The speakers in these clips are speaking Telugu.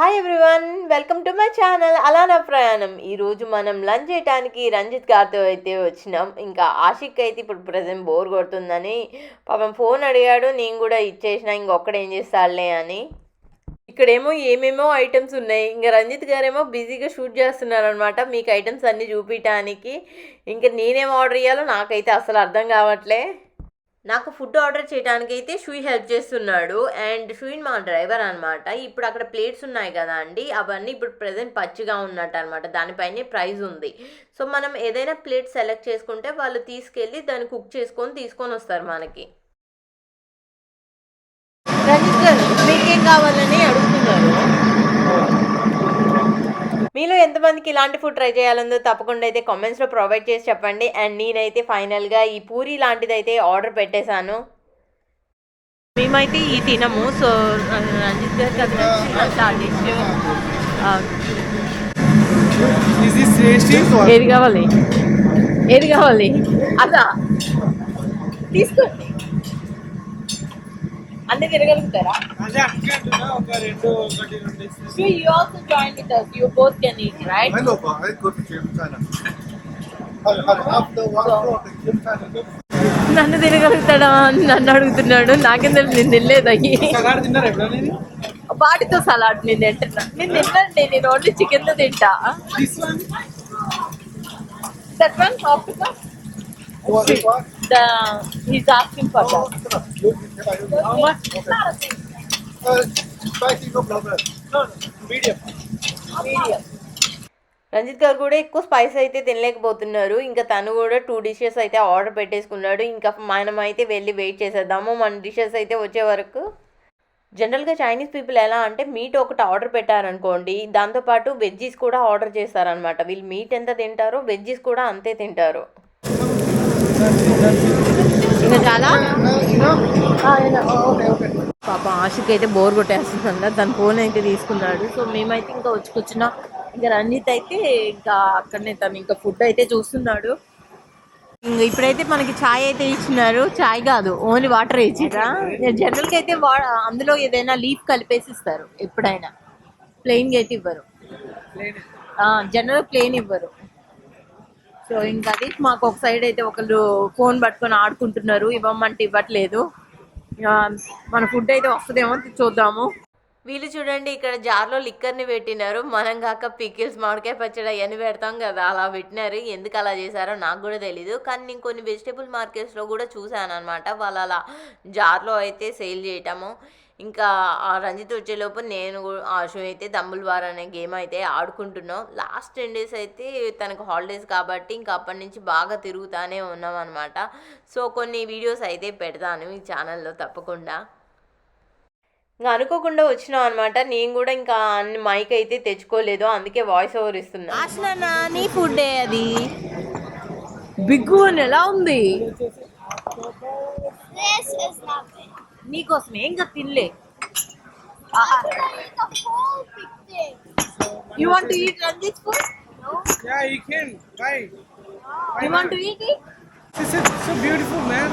Hi everyone, welcome to my channel అలా నా ప్రయాణం. ఈరోజు మనం లంచ్ చేయడానికి రంజిత్ గారితో అయితే వచ్చినాం. ఇంకా ఆషిక్ అయితే ఇప్పుడు ప్రజెంట్ బోర్ కొడుతుందని పాపం ఫోన్ అడిగాడు, నేను కూడా ఇచ్చేసిన. ఇంకొక్కడు ఏం చేస్తాడులే అని. ఇక్కడేమో ఏమేమో ఐటమ్స్ ఉన్నాయి. ఇంకా రంజిత్ గారేమో బిజీగా షూట్ చేస్తున్నారు అనమాట, మీకు ఐటమ్స్ అన్నీ చూపించడానికి. ఇంకా నేనేం ఆర్డర్ చేయాలో నాకైతే అసలు అర్థం కావట్లే. నాకు ఫుడ్ ఆర్డర్ చేయడానికి అయితే షూయి హెల్ప్ చేస్తున్నాడు. అండ్ షూయిన్ మా డ్రైవర్ అనమాట. ఇప్పుడు అక్కడ ప్లేట్స్ ఉన్నాయి కదా అండి, అవన్నీ ఇప్పుడు ప్రజెంట్ పచ్చిగా ఉన్నట్టు అనమాట, దానిపైనే ప్రైస్ ఉంది. సో మనం ఏదైనా ప్లేట్ సెలెక్ట్ చేసుకుంటే వాళ్ళు తీసుకెళ్ళి దాన్ని కుక్ తీసుకొని వస్తారు మనకి. రంజిత్ గారు మీకేం కావాలని అడుగుతున్నారు. మీలో ఎంతమందికి ఇలాంటి ఫుడ్ ట్రై చేయాలందో తప్పకుండా అయితే కామెంట్స్లో ప్రొవైడ్ చేసి చెప్పండి. అండ్ నేనైతే ఫైనల్గా ఈ పూరి లాంటిది అయితే ఆర్డర్ పెట్టేశాను. మేమైతే ఈ తినము, సో రంజిత్ గారికి అది డిష్. ఏది కావాలి అదా తీసుకోండి. అన్నీ తిరగలుగుతారా? So you also join with us. You both can eat, right? నన్ను తిరగలుగుతాడా అని నన్ను అడుగుతున్నాడు. నాకేం తెలుసు, నేను తినలేదు అయ్యి. వాటితో సలాడ్ నేను తింటున్నా. నేను తినండి, నేను ఓన్లీ చికెన్ తో తింటా. That one, he's asking for that. How much? Spicy, no problem. No, medium. Ranjith గారు కూడా ఎక్కువ స్పైస్ అయితే తినలేకపోతున్నారు. ఇంకా తను కూడా 2 డిషెస్ అయితే ఆర్డర్ పెట్టేసుకున్నాడు. ఇంకా మనం అయితే వెళ్ళి వెయిట్ చేసేద్దాము మన డిషెస్ అయితే వచ్చే వరకు. జనరల్గా చైనీస్ పీపుల్ ఎలా అంటే మీట్ ఒకటి ఆర్డర్ పెట్టారనుకోండి, దాంతోపాటు వెజ్జీస్ కూడా ఆర్డర్ చేస్తారనమాట. వీళ్ళు మీట్ ఎంత తింటారో వెజ్జీస్ కూడా అంతే తింటారు. ఇంకా చాలా పాప ఆషిక్ అయితే బోర్ కొట్టేస్తుందంట, తన ఫోన్ అయితే తీసుకున్నాడు. సో మేమైతే ఇంకా వచ్చి కూర్చున్నాం. ఇంకా రంజిత్ అయితే ఇంకా అక్కడనే తను ఇంకా ఫుడ్ అయితే చూస్తున్నాడు. ఇంకా ఇప్పుడైతే మనకి ఛాయ్ అయితే ఇచ్చినారు. ఛాయ్ కాదు, ఓన్లీ వాటర్ ఇచ్చిరా. జనరల్గా అయితే అందులో ఏదైనా లీఫ్ కలిపేసి ఇస్తారు ఎప్పుడైనా, ప్లెయిన్గా అయితే ఇవ్వరు. జనరల్ ప్లెయిన్ ఇవ్వరు. సో ఇంకా అది మాకు ఒక సైడ్ అయితే ఒకళ్ళు ఫోన్ పట్టుకొని ఆడుకుంటున్నారు, ఇవ్వమంటే ఇవ్వట్లేదు. మన ఫుడ్ అయితే వస్తుందేమో చూద్దాము. వీళ్ళు చూడండి, ఇక్కడ జార్లో లిక్కర్ని పెట్టినారు. మనం కాక పికిల్స్, మామిడికాయ పచ్చడి అవన్నీ పెడతాం కదా, అలా పెట్టినారు. ఎందుకు అలా చేశారో నాకు కూడా తెలీదు. కానీ నేను కొన్ని వెజిటేబుల్ మార్కెట్స్లో కూడా చూశాను అనమాట, వాళ్ళు అలా జార్లో అయితే సేల్ చేయటము. ఇంకా ఆ రంజిత్ వచ్చేలోపు నేను ఆశు అయితే దంబుల్ బార్ అనే గేమ్ అయితే ఆడుకుంటున్నాం. లాస్ట్ 10 days అయితే తనకు హాలిడేస్ కాబట్టి ఇంకా అప్పటి నుంచి బాగా తిరుగుతూనే ఉన్నాం అనమాట. సో కొన్ని వీడియోస్ అయితే పెడతాను ఈ ఛానల్లో తప్పకుండా. ఇంకా అనుకోకుండా వచ్చినాం అనమాట. నేను కూడా ఇంకా అన్ని మైక్ అయితే తెచ్చుకోలేదు, అందుకే వాయిస్ ఓవర్ ఇస్తున్నా. ఆశనా నీ ఫుడ్ అది బిగ్గు అని ఎలా ఉంది? నీకోసమే ఇంకా తినలే. You want to eat Ranjit's food? No. Yeah, you can. Try. You want to eat it? This is so beautiful, man.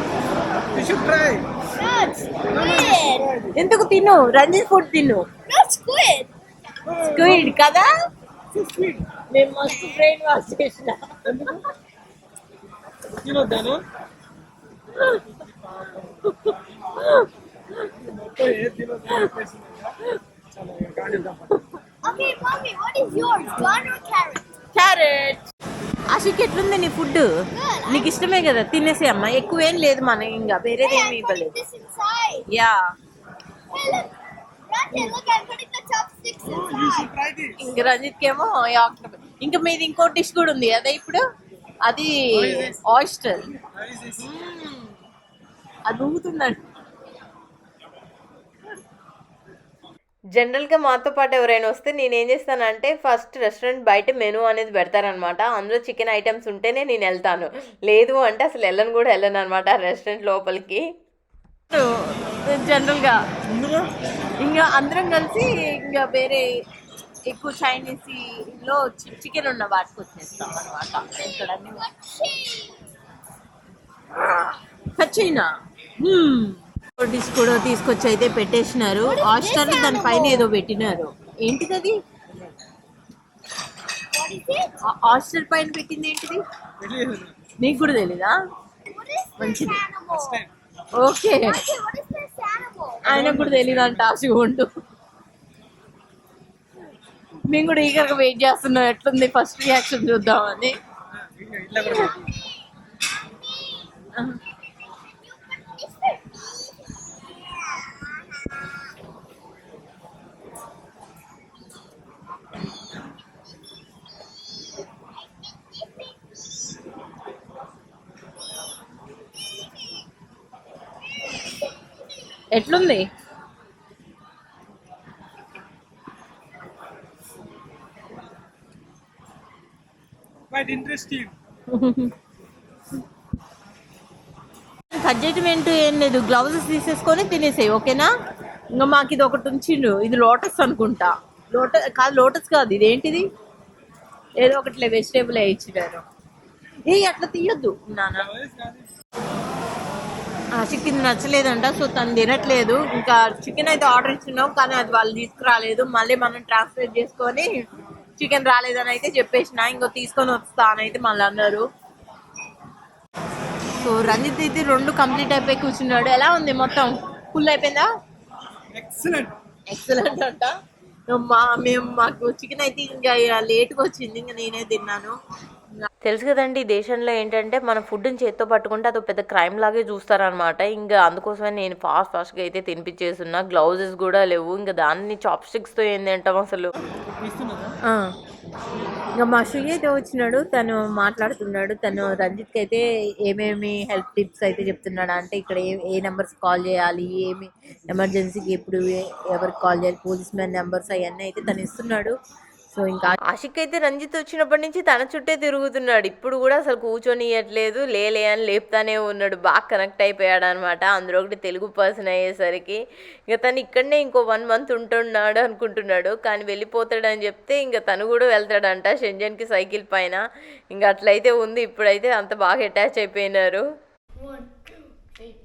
You should try. That's squid. ఎందుకు తిను, రంజిత్ ఫుడ్ తిను. That's squid. స్క్విడ్ కదా? So sweet. మేము మస్తు బ్రెయిన్ వాష్ చేసిన. You know that, no? Okay, mommy, what is yours? Gun or carrot? Carrot. Ashiq ఎట్లుంది నీ ఫుడ్? నీకు ఇష్టమే కదా, తినేసే అమ్మా. ఎక్కువేం లేదు మన, ఇంకా వేరేది ఏమి ఇవ్వలేదు. This inside. Yeah. Hey, look. Ranjit, look, I'm putting the chopsticks Oh, you should inside. try this. ఇంక రంజిత్కి ఏమో ఇంకా మీది ఇంకో డిష్ కూడా ఉంది అదే ఇప్పుడు, అది ఆయిస్టర్. What is this? అది ఊగుతుందండి. జనరల్గా మాతో పాటు ఎవరైనా వస్తే నేనేం చేస్తానంటే ఫస్ట్ రెస్టారెంట్ బయట మెనూ అనేది పెడతారనమాట. అందులో చికెన్ ఐటమ్స్ ఉంటేనే నేను వెళ్తాను, లేదు అంటే అసలు వెళ్ళను అనమాట రెస్టారెంట్ లోపలికి. జనరల్గా ఇంకా అందరం కలిసి ఇంకా వేరే ఎక్కువ చైనీస్లో చికెన్ ఉన్న వాటికి వచ్చేస్తాం అనమాట. ఇక్కడ చైనా డిష్ కూడా తీసుకొచ్చి అయితే పెట్టేసినారు. ఆయిస్టర్ దాని పైన ఏదో పెట్టినారు. ఏంటిది అది? What is it? హాస్టల్ పైన పెట్టింది ఏంటిది? నీకు కూడా తెలీదా? What is this మంచిది. animal? Okay, Raji, what is this animal? ఆయనకు కూడా తెలియదంట శివుండు. మేము కూడా ఈగర్గా వెయిట్ చేస్తున్నాం ఎట్లుంది ఫస్ట్ రియాక్షన్ చూద్దామని. ఎట్లుంది? Quite interesting. కట్ చేయటం ఏంటో ఏం లేదు, గ్లౌజెస్ తీసేసుకొని తినేసేయి, ఓకేనా? ఇంకా మాకు ఇది ఒకటి ఉంచిండు, ఇది లోటస్ అనుకుంటా. లోటస్ కాదు, ఇది ఏంటిది? ఏదో ఒకటి వెజిటేబుల్ ఇచ్చినారు. అట్లా తీయొద్దు నాన్న. ఆశకి ఇది నచ్చలేదంట, సో తను తినట్లేదు. ఇంకా చికెన్ అయితే ఆర్డర్ ఇచ్చినాం, కానీ అది వాళ్ళు తీసుకురాలేదు. మళ్ళీ మనం ట్రాన్స్లేట్ చేసుకొని చికెన్ రాలేదని అయితే చెప్పేసిన, ఇంకో తీసుకొని వస్తా అని అయితే మళ్ళీ అన్నారు. సో రంజిత్ అయితే 2 కంప్లీట్ అయిపోయి కూర్చున్నాడు. ఎలా ఉంది మొత్తం? ఫుల్ అయిపోయిందా? ఎక్సలెంట్ అంట. మాకు చికెన్ అయితే ఇంకా లేట్గా వచ్చింది, ఇంకా నేనే తిన్నాను. తెలుసు కదండి, ఈ దేశంలో ఏంటంటే మన ఫుడ్ని చేత్తో పట్టుకుంటే అది పెద్ద క్రైమ్ లాగే చూస్తారనమాట. ఇంకా అందుకోసమే నేను ఫాస్ట్గా అయితే తినిపించేస్తున్నా. గ్లౌజెస్ కూడా లేవు, ఇంకా దాన్ని చాప్ స్టిక్స్తో ఏంది అంటాం అసలు. ఇంకా మా శ్రీ అయితే వచ్చినాడు, తను మాట్లాడుతున్నాడు. తను రంజిత్కి అయితే ఏమేమి హెల్ప్ టిప్స్ అయితే చెప్తున్నాడు అంటే, ఇక్కడ ఏ నెంబర్స్ కాల్ చేయాలి, ఏమి ఎమర్జెన్సీకి ఎప్పుడు ఎవరికి కాల్ చేయాలి, పోలీస్ మ్యాన్ నెంబర్స్ అవన్నీ అయితే తను ఇస్తున్నాడు. సో ఇంకా ఆషిక్ అయితే రంజిత్ వచ్చినప్పటి నుంచి తన చుట్టే తిరుగుతున్నాడు. ఇప్పుడు కూడా అసలు కూర్చొని ఇవ్వట్లేదు, లేలే అని లేపుతానే ఉన్నాడు. బాగా కనెక్ట్ అయిపోయాడు అనమాట. అందులో ఒకటి తెలుగు పర్సన్ అయ్యేసరికి ఇంకా తను ఇక్కడనే ఇంకో 1 month ఉంటున్నాడు అనుకుంటున్నాడు, కానీ వెళ్ళిపోతాడని చెప్తే ఇంకా తను కూడా వెళ్తాడంట షెంజన్కి సైకిల్ పైన. ఇంకా అట్లయితే ఉంది. ఇప్పుడైతే అంత బాగా అటాచ్ అయిపోయినారు.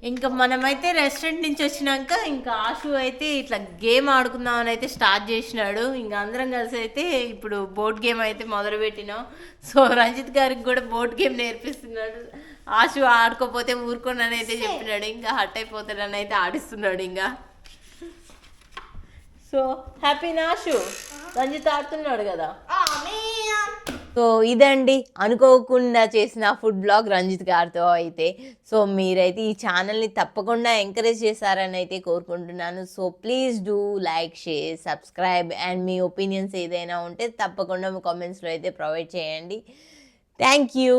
ఇంకా మనమైతే రెస్టారెంట్ నుంచి వచ్చినాక ఇంకా ఆశు అయితే ఇట్లా గేమ్ ఆడుకుందామని అయితే స్టార్ట్ చేసినాడు. ఇంకా అందరం కలిసి అయితే ఇప్పుడు బోర్డ్ గేమ్ అయితే మొదలు పెట్టినాం. సో రంజిత్ గారికి కూడా బోర్డ్ గేమ్ నేర్పిస్తున్నాడు. ఆశు ఆడుకోపోతే ఊరుకోనని అయితే చెప్పినాడు, ఇంకా హట్ అయిపోతాడని అయితే ఆడిస్తున్నాడు. ఇంకా సో హ్యాపీనా ఆశు? రంజిత్ ఆడుతున్నాడు కదా. సో ఇదండి అనుకోకుండా చేసిన ఫుడ్ బ్లాగ్ రంజిత్ గారితో అయితే. సో మీరైతే ఈ ఛానల్ని తప్పకుండా ఎంకరేజ్ చేశారని అయితే కోరుకుంటున్నాను. So please do like, share, subscribe and me opinions ఏదైనా ఉంటే తప్పకుండా మీ కామెంట్స్లో అయితే ప్రొవైడ్ చేయండి. Thank you.